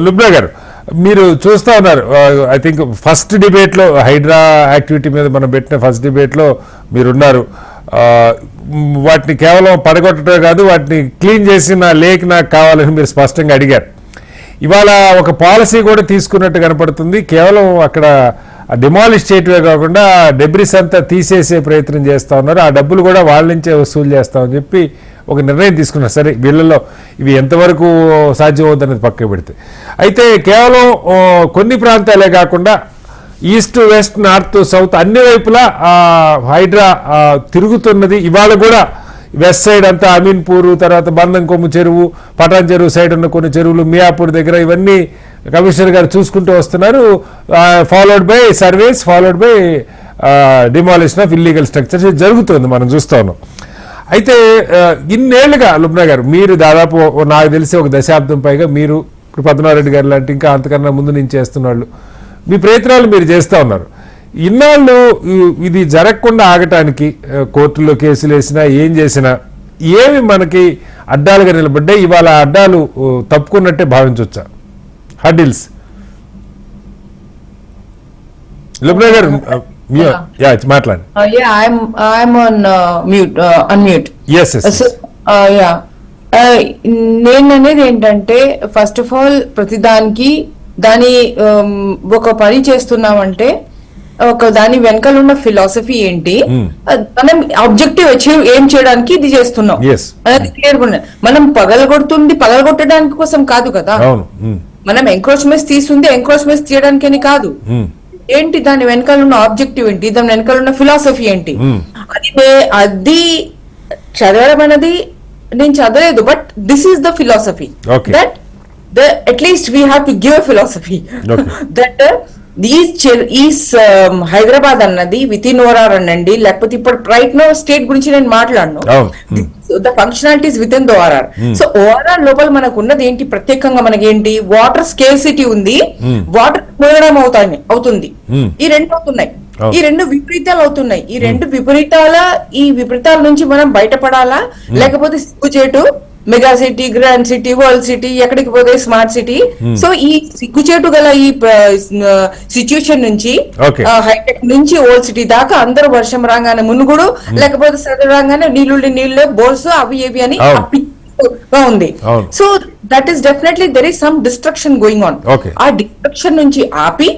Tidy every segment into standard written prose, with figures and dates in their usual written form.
లుబ్నా గారు, మీరు చూస్తూ ఉన్నారు, ఐ థింక్ ఫస్ట్ డిబేట్లో హైడ్రా యాక్టివిటీ మీద మనం పెట్టిన ఫస్ట్ డిబేట్లో మీరున్నారు. వాటిని కేవలం పడగొట్టడమే కాదు, వాటిని క్లీన్ చేసి నా లేక్ నాకు కావాలని మీరు స్పష్టంగా అడిగారు. ఇవాళ ఒక పాలసీ కూడా తీసుకున్నట్టు కనపడుతుంది. కేవలం అక్కడ డిమాలిష్ చేయటమే కాకుండా డెబ్రిస్ అంతా తీసేసే ప్రయత్నం చేస్తూ ఉన్నారు. ఆ డబ్బులు కూడా వాళ్ళ నుంచే వసూలు చేస్తామని చెప్పి ఒక నిర్ణయం తీసుకున్నారు. సరే, వీళ్ళల్లో ఇవి ఎంతవరకు సాధ్యమవుతుందనేది పక్కకు పెడితే, అయితే కేవలం కొన్ని ప్రాంతాలే కాకుండా ఈస్ట్ వెస్ట్ నార్త్ సౌత్ అన్ని వైపులా హైడ్రా తిరుగుతున్నది. ఇవాళ కూడా వెస్ట్ సైడ్ అంతా అమీన్పూర్, తర్వాత బంధం కొమ్ము చెరువు, పటాన్ చెరువు సైడ్ ఉన్న కొన్ని చెరువులు, మియాపూర్ దగ్గర ఇవన్నీ కమిషనర్ గారు చూసుకుంటూ వస్తున్నారు. Followed by surveys, followed by demolition of illegal structures జరుగుతుంది, మనం చూస్తూ ఉన్నాం. అయితే ఇన్నేళ్లుగా లుబ్నా గారు, మీరు దాదాపు నాకు తెలిసి ఒక దశాబ్దం పైగా మీరు ఇప్పుడు పద్మనాభరెడ్డి గారు లాంటి ఇంకా అంతకన్నా ముందు నుంచి చేస్తున్న వాళ్ళు, మీ ప్రయత్నాలు మీరు చేస్తూ ఉన్నారు. ఇన్నాళ్ళు ఇది జరగకుండా ఆగటానికి కోర్టులో కేసులు వేసినా ఏం చేసినా ఏమి మనకి అడ్డాలుగా నిలబడ్డాయి? ఇవాళ అడ్డాలు తప్పుకున్నట్టే భావించవచ్చా? హడిల్స్. లుబ్నా గారు మాట్లాడండి. నేను అనేది ఏంటంటే, ఫస్ట్ ఆఫ్ ఆల్ ప్రతిదానికి దాని ఒక పని చేస్తున్నామంటే దాని వెనకాల ఉన్న ఫిలాసఫీ ఏంటి, మనం ఆబ్జెక్టివ్ అచీవ్ ఏం చేయడానికి ఇది చేస్తున్నాం అనేది క్లియర్ గా. మనం పగలగొట్టడానికి కోసం కాదు కదా, మనం ఎంక్రోచ్మెంట్స్ తీస్తుంది ఎంక్రోచ్మెంట్స్ తీయడానికని కాదు. ఏంటి దాని వెనకాల ఉన్న ఆబ్జెక్టివ్ ఏంటి, దాని వెనకాల ఉన్న ఫిలాసఫీ ఏంటి, అది చదవడం అనేది నేను చదవలేదు, but this is the philosophy that at least we have to give a philosophy that Hyderabad అన్నది విత్ ఇన్ ఓఆర్ఆర్ అనండి, లేకపోతే ఇప్పుడు రైట్ నో స్టేట్ గురించి నేను మాట్లాడను, the functionalities with in the ORR. So ORR లోపల మనకు ఉన్నది ఏంటి, ప్రత్యేకంగా మనకి ఏంటి, వాటర్ స్కేర్సిటీ ఉంది, వాటర్ పోయడం అవుతుంది, ఈ రెండు అవుతున్నాయి, ఈ రెండు విపరీతాలు అవుతున్నాయి. ఈ రెండు విపరీతాల నుంచి మనం బయటపడాలా, లేకపోతే సిగ్గుచేటు mega city, grand city, world city, ఎక్కడికి పోతే స్మార్ట్ సిటీ. సో ఈ సిగ్గుచేటు గల ఈ సిచ్యుయేషన్ నుంచి, హైటెక్ నుంచి ఓల్డ్ సిటీ దాకా అందరూ వర్షం రాగానే మునుగుడు, లేకపోతే సదరు రాగానే నీళ్ళే బోర్స్ అవి ఏవి అని ఉంది. So that is definitely there is some destruction going on. ఆ డిస్ట్రక్షన్ నుంచి ఆపి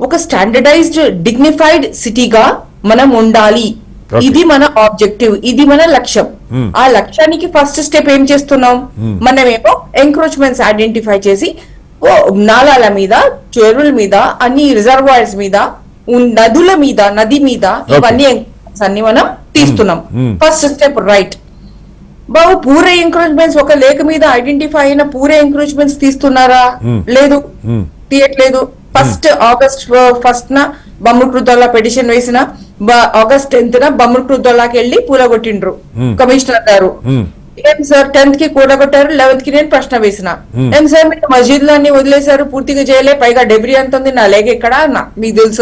ఒక స్టాండర్డైజ్డ్ డిగ్నిఫైడ్ సిటీగా మనం ఉండాలి. ఇది మన ఆబ్జెక్టివ్, ఇది మన లక్ష్యం. ఆ లక్ష్యానికి ఫస్ట్ స్టెప్ ఏం చేస్తున్నాం, మనమేమో ఎంక్రోచ్మెంట్స్ ఐడెంటిఫై చేసి నాలాల మీద, చెరువుల మీద, అన్ని రిజర్వాయర్స్ మీద, నది మీద ఇవన్నీ అన్ని మనం తీస్తున్నాం. First step right. బాబు, పూరే ఎంక్రోచ్మెంట్స్ ఒక లేక్ మీద ఐడెంటిఫై అయిన పూరే ఎంక్రోచ్మెంట్స్ తీస్తున్నారా? లేదు, తీయట్లేదు. ఫస్ట్ ఆగస్ట్ 1st బమ్ముడుదొల్లా పిటిషన్ వేసిన, ఆగస్ట్ 10th బమ్ముడుదొల్లాకి వెళ్ళి పూలగొట్టిండ్రు కమిషనర్ గారు. ఏం సార్ 10th కి కూడగొట్టారు, 11th కి నేను ప్రశ్న వేసిన, ఏం సార్ మీరు మస్జిద్ అన్ని వదిలేశారు, పూర్తిగా చేయలే, పైగా డెబ్రీ ఎంత ఉంది, నా లేక ఎక్కడ మీకు తెలుసు.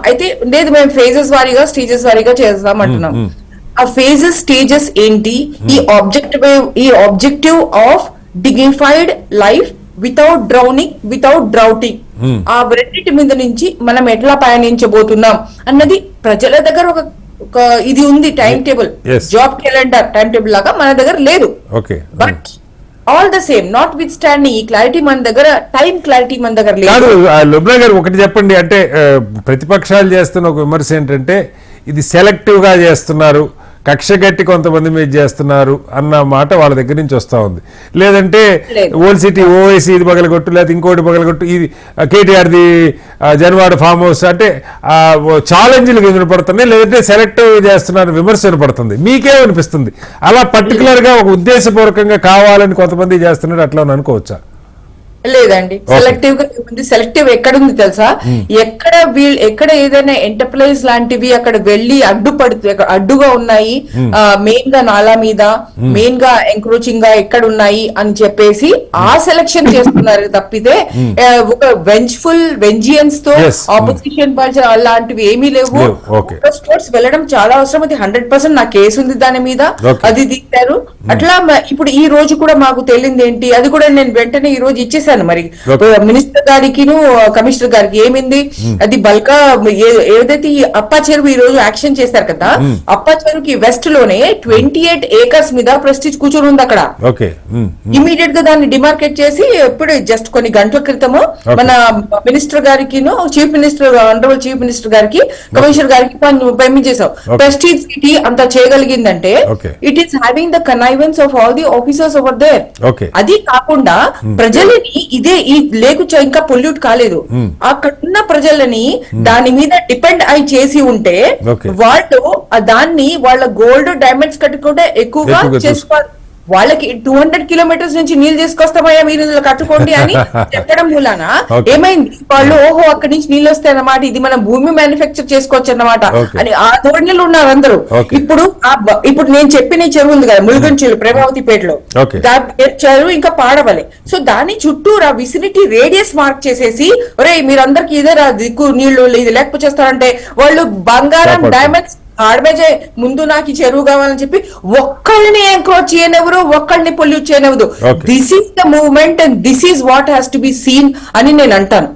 అయితే లేదు, మేము ఫేజెస్ వారీగా స్టేజెస్ వారీగా చేస్తామంటున్నాం. ఆ ఫేజెస్ స్టేజెస్ ఏంటి, ఈ objective of dignified life without drowning, without drowning, ఆ రెండింటి మీద నుంచి మనం ఎట్లా పయనించబోతున్నాం అన్నది ప్రజల దగ్గర ఒక ఇది ఉంది, time table, job calendar time table లాగా మన దగ్గర లేదు. But all the same, not with standing, ఈ క్లారిటీ మన దగ్గర, టైం క్లారిటీ మన దగ్గర లేదు. లుబ్నా గారు, ఒకటి చెప్పండి, అంటే ప్రతిపక్షాలు చేస్తున్న ఒక విమర్శ ఏంటంటే ఇది సెలెక్టివ్ గా చేస్తున్నారు, కక్ష గట్టి కొంతమంది మీద చేస్తున్నారు అన్న మాట వాళ్ళ దగ్గర నుంచి వస్తూ ఉంది. లేదంటే ఓల్డ్ సిటీ ఓవైసీ ఇది పగలగొట్టు, లేకపోతే ఇంకోటి పగలగొట్టు, ఇది కేటీఆర్ది జన్వాడ ఫామ్ హౌస్, అంటే ఛాలెంజ్లు వినపడుతున్నాయి, లేదంటే సెలెక్టివ్ చేస్తున్నారు విమర్శ వినపడుతుంది. మీకేమనిపిస్తుంది? అలా పర్టికులర్ గా ఒక ఉద్దేశపూర్వకంగా కావాలని కొంతమంది చేస్తున్నారు, అట్లా అనుకోవచ్చా? లేదండి, సెలెక్టివ్ గా ఉంది. సెలెక్టివ్ ఎక్కడుంది తెలుసా? ఎక్కడ ఏదైనా ఎంటర్ప్రైజ్ లాంటివి అక్కడ వెళ్లి అడ్డుగా ఉన్నాయి, మెయిన్ గా నాలా మీద మెయిన్ గా ఎంక్రోచింగ్ గా ఎక్కడ ఉన్నాయి అని చెప్పేసి ఆ సెలక్షన్ చేస్తున్నారు తప్పితే ఒక వెంజియన్స్ తో ఆపోజిషన్ పార్టీ అలాంటివి ఏమీ లేవు. స్పోర్ట్స్ వెళ్ళడం చాలా అవసరం. అది 100% నా కేసు ఉంది దాని మీద, అది దిగారు. అట్లా ఇప్పుడు ఈ రోజు కూడా మాకు తెలియంది ఏంటి, అది కూడా నేను వెంటనే ఈ రోజు ఇచ్చేసాను మరి మినిస్టర్ గారికి కమిషనర్ గారికి. ఏమింది అది బల్కా ఏదైతే ఈ అప్పా చెరువు ఈ రోజు యాక్షన్ చేశారు కదా, అప్పా చెరువుకి వెస్ట్ లోనే 28 acres మీద ప్రెస్టీజ్ కూర్చొని ఉంది అక్కడ. ఇమీడియట్ గా దాన్ని డిమార్కెట్ చేసి ఇప్పుడు జస్ట్ కొన్ని గంటల క్రితము మన మినిస్టర్ గారికి chief minister honourable chief minister గారికి కమిషనర్ గారికి పంపించేసాం. ప్రెస్టీజ్ సిటీ అంత చేయగలిగిందంటే it is having the connivance of all the officers over there. అది కాకుండా ప్రజలని ఇదే ఈ లేకు ఇంకా పొల్యూట్ కాలేదు, అక్కడ ఉన్న ప్రజలని దాని మీద డిపెండ్ అయి చేసి ఉంటే వాళ్ళు దాన్ని వాళ్ళ గోల్డ్ డైమండ్స్ కట్టుకుంటే ఎక్కువగా చేసుకోవాలి. వాళ్ళకి 200 kilometers నుంచి నీళ్ళు తీసుకొస్తామయ్యా మీరు కట్టుకోండి అని చెప్పడం మూలాన ఏమైంది, వాళ్ళు ఓహో అక్కడి నుంచి నీళ్ళు వస్తాయి అన్నమాట, ఇది మనం భూమి మ్యానుఫ్యాక్చర్ చేసుకోవచ్చు అన్నమాట అని ఆ ధోరణిలో ఉన్నారు అందరూ. ఇప్పుడు నేను చెప్పిన చెరువు ఉంది కదా ములుగన్ చెరువు ప్రేమావతిపేటలో, చెరువు ఇంకా పాడవలే. సో దాని చుట్టూరా విసినిటీ రేడియస్ మార్క్ చేసేసి ఒరే మీరందరికి ఇదే దిక్కు నీళ్లు ఇది లేకపోతే చేస్తారంటే వాళ్ళు బంగారం డైమండ్స్ ఆడబేజే ముందు నాకు ఈ చెరువు కావాలని చెప్పి ఒక్కళ్ళని ఎంక్రోచ్ చేయనివ్వరు, ఒక్కళ్ళని పొల్యూట్ చేయనివ్వదు. This is the movement and this is what has to be seen అని నేను అంటాను.